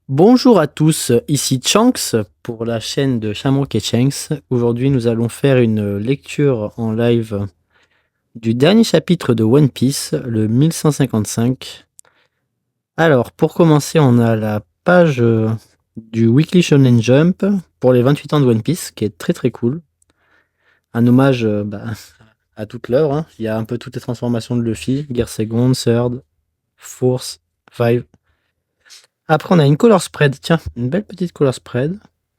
Bonjour à tous, ici Chanks pour la chaîne de Shamrock et Chanks. Aujourd'hui, nous allons faire une lecture en live du dernier chapitre de One Piece, le 1155. Alors, pour commencer, on a la page du Weekly Shonen Jump pour les 28 ans de One Piece, qui est très très cool. Un hommage à toute l'œuvre, hein. Il y a un peu toutes les transformations de Luffy, Gear Second, Third, Fourth, Five. Après, on a une color spread. Tiens, une belle petite color spread.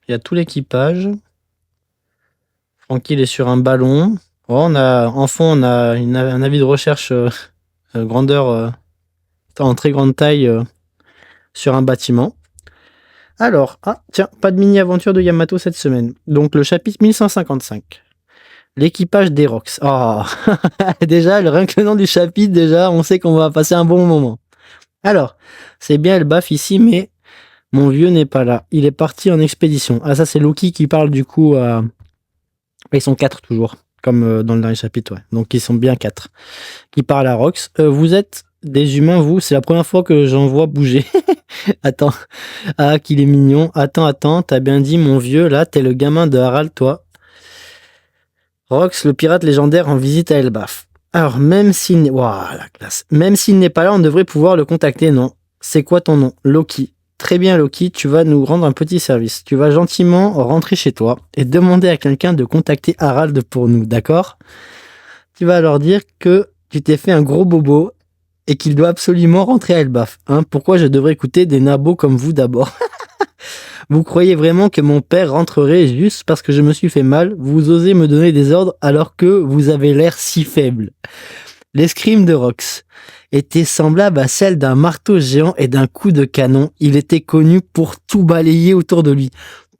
Il y a tout l'équipage. Francky, il est sur un ballon. Oh, en fond, on a un avis de recherche grandeur en très grande taille sur un bâtiment. Alors, tiens, pas de mini-aventure de Yamato cette semaine. Donc, le chapitre 1155. L'équipage des Rocks. Oh, déjà, rien que le nom du chapitre, déjà, on sait qu'on va passer un bon moment. Alors, c'est bien le baf ici, mais mon vieux n'est pas là. Il est parti en expédition. Ah, ça, c'est Loki qui parle du coup à. Ils sont 4 toujours, comme dans le dernier chapitre, ouais. Donc ils sont bien 4. Qui parlent à Rox. Vous êtes des humains, vous. C'est la première fois que j'en vois bouger. Attends. Ah, qu'il est mignon. Attends. T'as bien dit, mon vieux, là, t'es le gamin de Harald, toi. Rox, le pirate légendaire en visite à Elbaf. Alors, même s'il n'est... Waouh, la classe. Même s'il n'est pas là, on devrait pouvoir le contacter, non? C'est quoi ton nom? Loki. Très bien, Loki, tu vas nous rendre un petit service. Tu vas gentiment rentrer chez toi et demander à quelqu'un de contacter Harald pour nous, d'accord? Tu vas leur dire que tu t'es fait un gros bobo et qu'il doit absolument rentrer à Elbaf. Hein, pourquoi je devrais écouter des nabos comme vous d'abord? Vous croyez vraiment que mon père rentrerait juste parce que je me suis fait mal? Vous osez me donner des ordres alors que vous avez l'air si faible. L'escrime de Rox était semblable à celle d'un marteau géant et d'un coup de canon. Il était connu pour tout balayer autour de lui.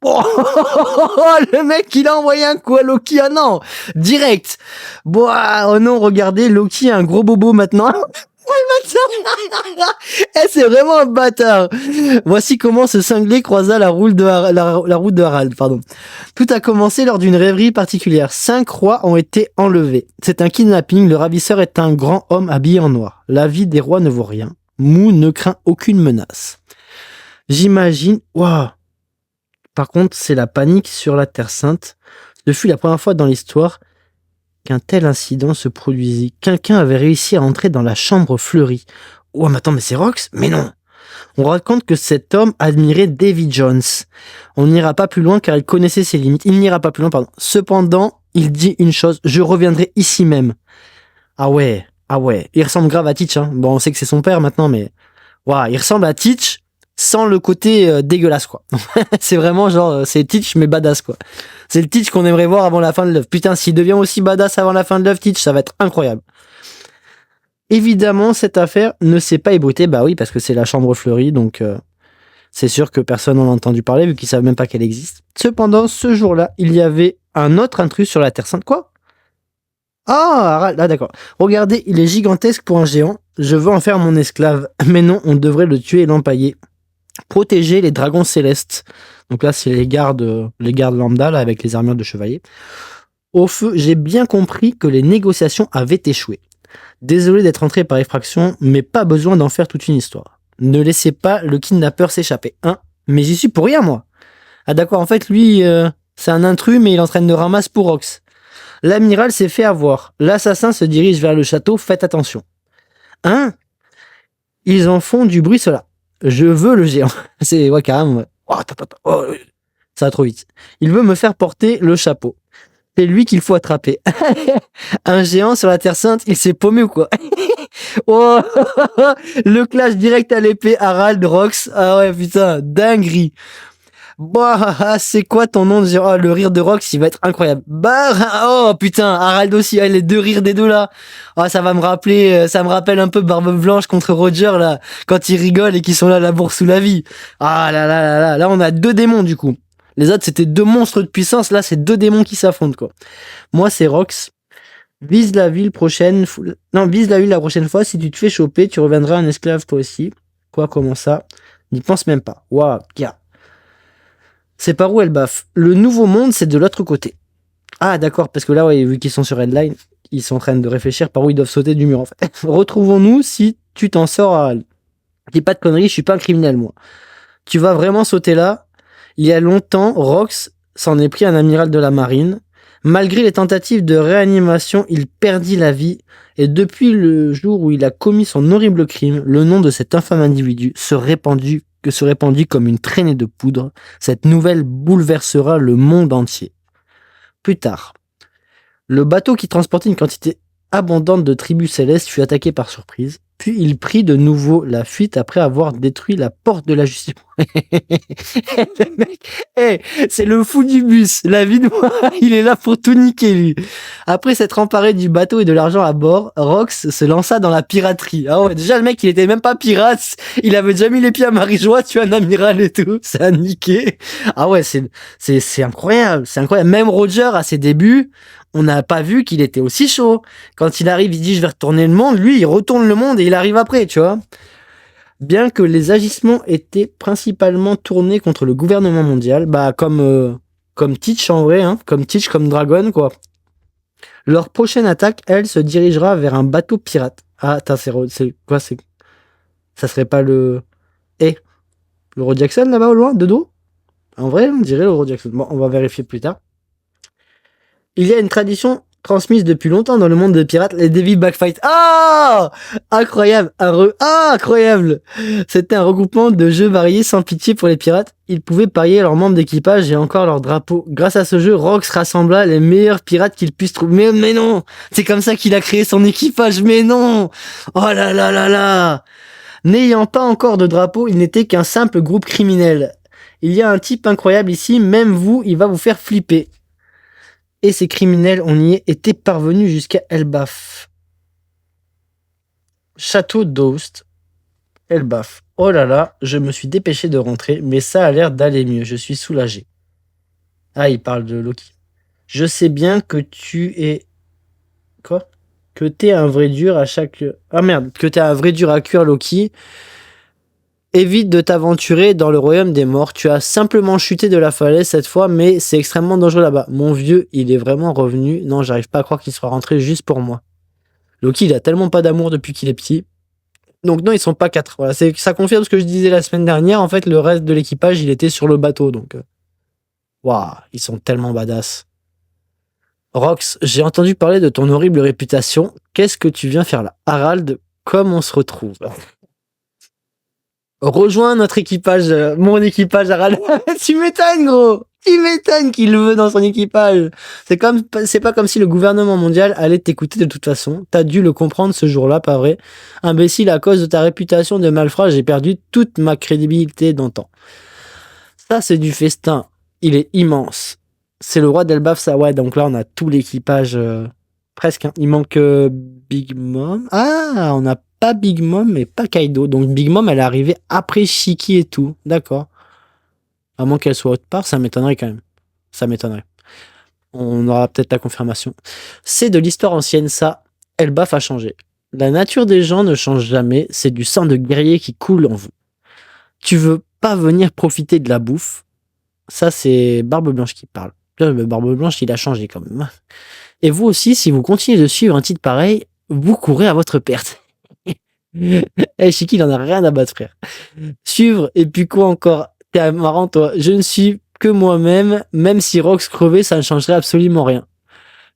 Oh, le mec, il a envoyé un coup à Loki. Ah non, direct. Oh non, regardez, Loki a un gros bobo maintenant. C'est vraiment un bâtard. Voici comment ce cinglé croisa la route de Harald. Pardon. Tout a commencé lors d'une rêverie particulière. 5 rois ont été enlevés. C'est un kidnapping. Le ravisseur est un grand homme habillé en noir. La vie des rois ne vaut rien. Mou ne craint aucune menace. J'imagine... Waouh. Par contre, c'est la panique sur la Terre Sainte. Ce fut la première fois dans l'histoire qu'un tel incident se produisit. Quelqu'un avait réussi à entrer dans la chambre fleurie. Oh, mais attends, mais c'est Rox? Mais non! On raconte que cet homme admirait Davy Jones. On n'ira pas plus loin car il connaissait ses limites. Il n'ira pas plus loin, pardon. Cependant, il dit une chose, je reviendrai ici même. Ah ouais. Il ressemble grave à Teach, hein. Bon, on sait que c'est son père maintenant, mais... Waouh, il ressemble à Teach sans le côté dégueulasse, quoi. C'est vraiment genre, c'est Teach mais badass, quoi. C'est le Teach qu'on aimerait voir avant la fin de l'œuvre. Putain, s'il devient aussi badass avant la fin de l'œuvre, Teach, ça va être incroyable. Évidemment, cette affaire ne s'est pas ébruitée, bah oui, parce que c'est la chambre fleurie, donc c'est sûr que personne n'en a entendu parler, vu qu'ils savent même pas qu'elle existe. Cependant, ce jour-là, il y avait un autre intrus sur la Terre Sainte. Quoi? Ah, d'accord. Regardez, il est gigantesque pour un géant. Je veux en faire mon esclave. Mais non, on devrait le tuer et l'empailler. Protéger les dragons célestes. Donc là, c'est les gardes lambda, là, avec les armures de chevalier. Au feu, j'ai bien compris que les négociations avaient échoué. Désolé d'être entré par effraction, mais pas besoin d'en faire toute une histoire. Ne laissez pas le kidnappeur s'échapper, hein? Mais j'y suis pour rien, moi. Ah d'accord, en fait, lui, c'est un intrus, mais il entraîne de ramasse pour Rox. L'amiral s'est fait avoir. L'assassin se dirige vers le château, faites attention. Hein? Ils en font du bruit, cela. Je veux le géant. C'est, ouais, carrément, ouais. Oh, ça va trop vite. Il veut me faire porter le chapeau. C'est lui qu'il faut attraper. Un géant sur la Terre Sainte, il s'est paumé ou quoi? Oh, le clash direct à l'épée, Harald, Rox. Ah ouais, putain, dinguerie. Bah, c'est quoi ton nom de géant? Ah, le rire de Rox, il va être incroyable. Bah, oh putain, Harald aussi, les deux rires des deux là. Ah, ça va me rappeler, ça me rappelle un peu Barbe Blanche contre Roger là, quand ils rigolent et qu'ils sont là la bourse sous la vie. Ah là, on a deux démons du coup. Les autres c'était deux monstres de puissance, là c'est deux démons qui s'affrontent quoi. Moi c'est Rox. Vise la ville la prochaine fois. Si tu te fais choper, tu reviendras un esclave toi aussi. Quoi, comment ça? N'y pense même pas. Waouh, gars. C'est par où elle baffe? Le nouveau monde, c'est de l'autre côté. Ah, d'accord, parce que là, ouais, vu qu'ils sont sur Headline, ils sont en train de réfléchir par où ils doivent sauter du mur, en fait. Retrouvons-nous si tu t'en sors à... Dis pas de conneries, je suis pas un criminel, moi. Tu vas vraiment sauter là? Il y a longtemps, Rox s'en est pris un amiral de la marine. Malgré les tentatives de réanimation, il perdit la vie. Et depuis le jour où il a commis son horrible crime, le nom de cet infâme individu se répandit comme une traînée de poudre. Cette nouvelle bouleversera le monde entier. Plus tard, le bateau qui transportait une quantité abondante de tribus célestes fut attaqué par surprise. Puis il prit de nouveau la fuite après avoir détruit la porte de la justice. Le mec, c'est le fou du bus. La vie de moi, il est là pour tout niquer, lui. Après s'être emparé du bateau et de l'argent à bord, Rox se lança dans la piraterie. Ah ouais, déjà, le mec, il était même pas pirate. Il avait déjà mis les pieds à Marie-Joie, tu vois, un amiral et tout. Ça a niqué. Ah ouais, c'est incroyable. C'est incroyable. Même Roger, à ses débuts, on n'a pas vu qu'il était aussi chaud. Quand il arrive, il dit je vais retourner le monde. Lui, il retourne le monde et il arrive après, tu vois. Bien que les agissements étaient principalement tournés contre le gouvernement mondial, comme Teach en vrai, hein, comme Teach, comme Dragon, quoi. Leur prochaine attaque, elle, se dirigera vers un bateau pirate. Ah, attends, c'est quoi, ça serait pas le Roy Jackson là-bas au loin, de dos? En vrai, on dirait le Roy Jackson. Bon, on va vérifier plus tard. Il y a une tradition transmise depuis longtemps dans le monde des pirates, les Devil Backfight. Ah! Incroyable! Incroyable! C'était un regroupement de jeux variés sans pitié pour les pirates. Ils pouvaient parier leurs membres d'équipage et encore leur drapeau. Grâce à ce jeu, Rox rassembla les meilleurs pirates qu'il puisse trouver. Mais non! C'est comme ça qu'il a créé son équipage. Mais non! Oh là là là là! N'ayant pas encore de drapeau, il n'était qu'un simple groupe criminel. Il y a un type incroyable ici, même vous, il va vous faire flipper. Et ces criminels, on y était parvenus jusqu'à Elbaf. Château d'Aoste, Elbaf. Oh là là, je me suis dépêché de rentrer, mais ça a l'air d'aller mieux, je suis soulagé. Ah, il parle de Loki. Je sais bien que tu es... Quoi? Que t'es un vrai dur à chaque... Ah merde, que t'es un vrai dur à cuire, Loki. Évite de t'aventurer dans le royaume des morts. Tu as simplement chuté de la falaise cette fois, mais c'est extrêmement dangereux là-bas. Mon vieux, il est vraiment revenu. Non, j'arrive pas à croire qu'il soit rentré juste pour moi. Loki, il a tellement pas d'amour depuis qu'il est petit. Donc non, ils sont pas quatre. Voilà, ça confirme ce que je disais la semaine dernière. En fait, le reste de l'équipage, il était sur le bateau. Donc, waouh, ils sont tellement badass. Rox, j'ai entendu parler de ton horrible réputation. Qu'est-ce que tu viens faire là? Harald, comme on se retrouve? Rejoins notre équipage, mon équipage, Harald. Tu m'étonnes, gros. Tu m'étonnes qu'il le veut dans son équipage. C'est pas comme si le gouvernement mondial allait t'écouter de toute façon. T'as dû le comprendre ce jour-là, pas vrai? Imbécile, à cause de ta réputation de malfrat, j'ai perdu toute ma crédibilité d'antan. Ça, c'est du festin. Il est immense. C'est le roi d'Elbaf, ça, ouais. Donc là, on a tout l'équipage, presque, hein. Il manque Big Mom. Ah, on a pas Big Mom, mais pas Kaido. Donc Big Mom, elle est arrivée après Shiki et tout. D'accord. À moins qu'elle soit autre part, ça m'étonnerait quand même. Ça m'étonnerait. On aura peut-être la confirmation. C'est de l'histoire ancienne, ça. Elbaf a changé. La nature des gens ne change jamais. C'est du sang de guerrier qui coule en vous. Tu veux pas venir profiter de la bouffe? Ça, c'est Barbe Blanche qui parle. Barbe Blanche, il a changé quand même. Et vous aussi, si vous continuez de suivre un titre pareil, vous courez à votre perte. Shiki, il en a rien à battre, frère. Suivre, et puis quoi encore? T'es marrant, toi. Je ne suis que moi-même, même si Rox crevait, ça ne changerait absolument rien.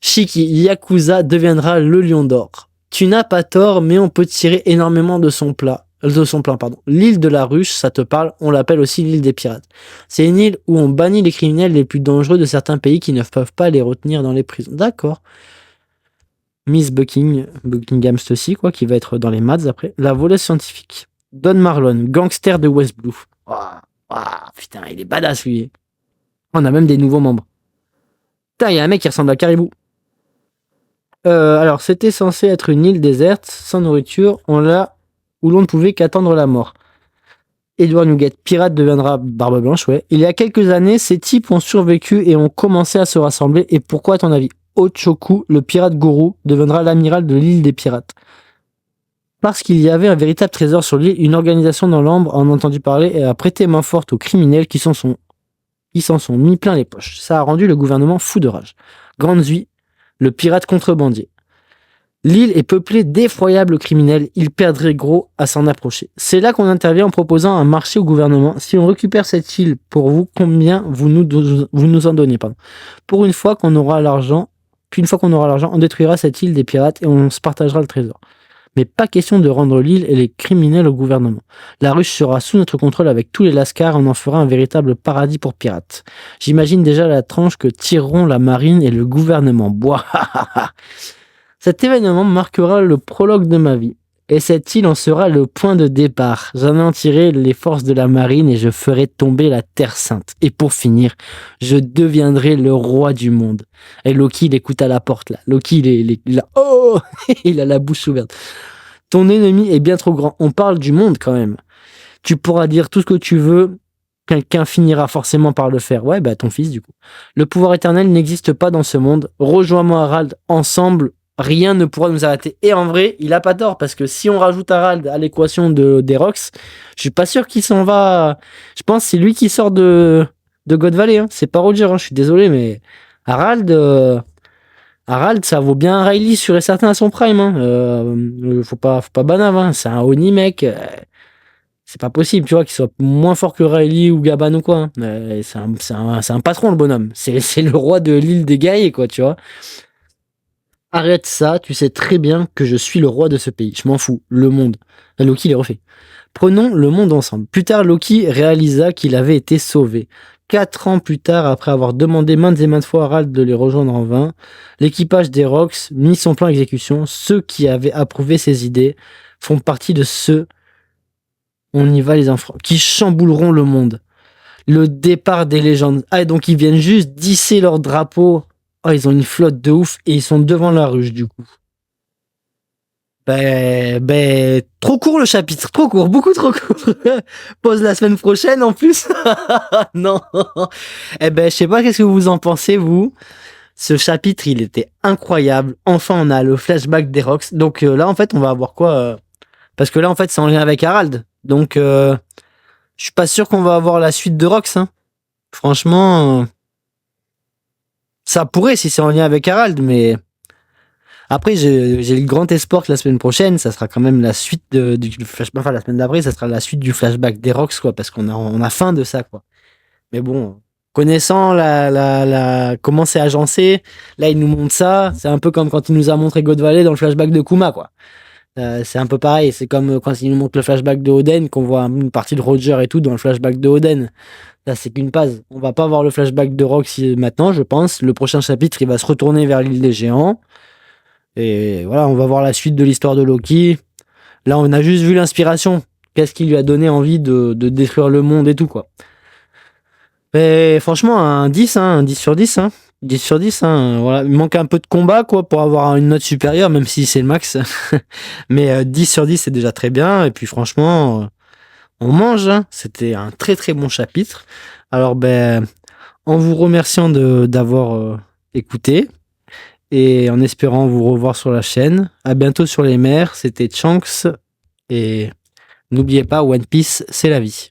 Shiki, Yakuza deviendra le lion d'or. Tu n'as pas tort, mais on peut tirer énormément de son plein, pardon. L'île de la ruche, ça te parle, on l'appelle aussi l'île des pirates. C'est une île où on bannit les criminels les plus dangereux de certains pays qui ne peuvent pas les retenir dans les prisons. D'accord. Miss Buckingham Stussy, quoi, qui va être dans les maths après. La voleuse scientifique. Don Marlon, gangster de West Blue. Putain, il est badass, lui. On a même des nouveaux membres. Putain, il y a un mec qui ressemble à Caribou. Alors, c'était censé être une île déserte, sans nourriture, où l'on ne pouvait qu'attendre la mort. Edward Nugget, pirate, deviendra Barbe Blanche, ouais. Il y a quelques années, ces types ont survécu et ont commencé à se rassembler. Et pourquoi, à ton avis, Ochoku, le pirate gourou, deviendra l'amiral de l'île des pirates? Parce qu'il y avait un véritable trésor sur l'île, une organisation dans l'ombre en a entendu parler et a prêté main forte aux criminels qui s'en sont mis plein les poches. Ça a rendu le gouvernement fou de rage. Grande Zui, le pirate contrebandier. L'île est peuplée d'effroyables criminels, ils perdraient gros à s'en approcher. C'est là qu'on intervient en proposant un marché au gouvernement. Si on récupère cette île pour vous, combien vous nous en donnez, pardon. Pour une fois qu'on aura l'argent, puis une fois qu'on aura l'argent, on détruira cette île des pirates et on se partagera le trésor. Mais pas question de rendre l'île et les criminels au gouvernement. La Ruche sera sous notre contrôle avec tous les lascars, on en fera un véritable paradis pour pirates. J'imagine déjà la tranche que tireront la marine et le gouvernement. Bois. Cet événement marquera le prologue de ma vie. Et cette île en sera le point de départ. J'anéantirai les forces de la marine et je ferai tomber la Terre Sainte. Et pour finir, je deviendrai le roi du monde. Et Loki, il écoute à la porte là. Loki, il a, oh, il a la bouche ouverte. Ton ennemi est bien trop grand. On parle du monde quand même. Tu pourras dire tout ce que tu veux. Quelqu'un finira forcément par le faire. Ouais, bah ton fils du coup. Le pouvoir éternel n'existe pas dans ce monde. Rejoins-moi Harald, ensemble. Rien ne pourra nous arrêter. Et en vrai, il a pas tort, parce que si on rajoute Harald à l'équation des Rocks, je suis pas sûr qu'il s'en va. Je pense que c'est lui qui sort de God Valley. Hein. C'est pas Roger, hein. Je suis désolé, mais Harald, ça vaut bien un Riley sûr et certain à son prime. Hein. Faut pas banave. Hein. C'est un Oni mec. C'est pas possible, tu vois, qu'il soit moins fort que Riley ou Gaban ou quoi. Hein. C'est un patron, le bonhomme. C'est le roi de l'île des guerriers, quoi, tu vois. Arrête ça, tu sais très bien que je suis le roi de ce pays. Je m'en fous, le monde. Loki les refait. Prenons le monde ensemble. Plus tard, Loki réalisa qu'il avait été sauvé. 4 ans plus tard, après avoir demandé maintes et maintes fois à Harald de les rejoindre en vain, l'équipage des Rocks mit son plan à exécution. Ceux qui avaient approuvé ses idées font partie de ceux, on y va les enfants, qui chambouleront le monde. Le départ des légendes. Ah, donc ils viennent juste d'hisser leur drapeau. Oh, ils ont une flotte de ouf et ils sont devant la ruche du coup. Trop court le chapitre, trop court, beaucoup trop court. Pause la semaine prochaine en plus. Non. Je sais pas qu'est-ce que vous en pensez vous. Ce chapitre, il était incroyable. Enfin, on a le flashback des Rocks. Donc là, en fait, on va avoir quoi parce que là, en fait, c'est en lien avec Harald. Donc, je suis pas sûr qu'on va avoir la suite de Rocks. Hein. Franchement. Ça pourrait si c'est en lien avec Harald, mais après j'ai le grand espoir que la semaine prochaine, ça sera quand même la suite du flashback. Enfin, la semaine d'après, ça sera la suite du flashback des Rocks, quoi, parce on a faim de ça, quoi. Mais bon, connaissant comment c'est agencé, là il nous montre ça, c'est un peu comme quand il nous a montré God Valley dans le flashback de Kuma, quoi. C'est un peu pareil, c'est comme quand il nous montre le flashback de Oden, qu'on voit une partie de Roger et tout dans le flashback de Oden. Là, c'est qu'une phase. On va pas voir le flashback de Rox maintenant, je pense. Le prochain chapitre, il va se retourner vers l'île des géants. Et voilà, on va voir la suite de l'histoire de Loki. Là, on a juste vu l'inspiration. Qu'est-ce qui lui a donné envie de détruire le monde et tout, quoi. Mais franchement, un 10, hein, un 10 sur 10. Hein. 10 sur 10, hein, voilà. Il manque un peu de combat, quoi, pour avoir une note supérieure, même si c'est le max. Mais 10 sur 10, c'est déjà très bien. Et puis franchement, on mange. Hein. C'était un très très bon chapitre. Alors, en vous remerciant d'avoir écouté et en espérant vous revoir sur la chaîne. À bientôt sur les mers. C'était Chanks. Et n'oubliez pas, One Piece, c'est la vie.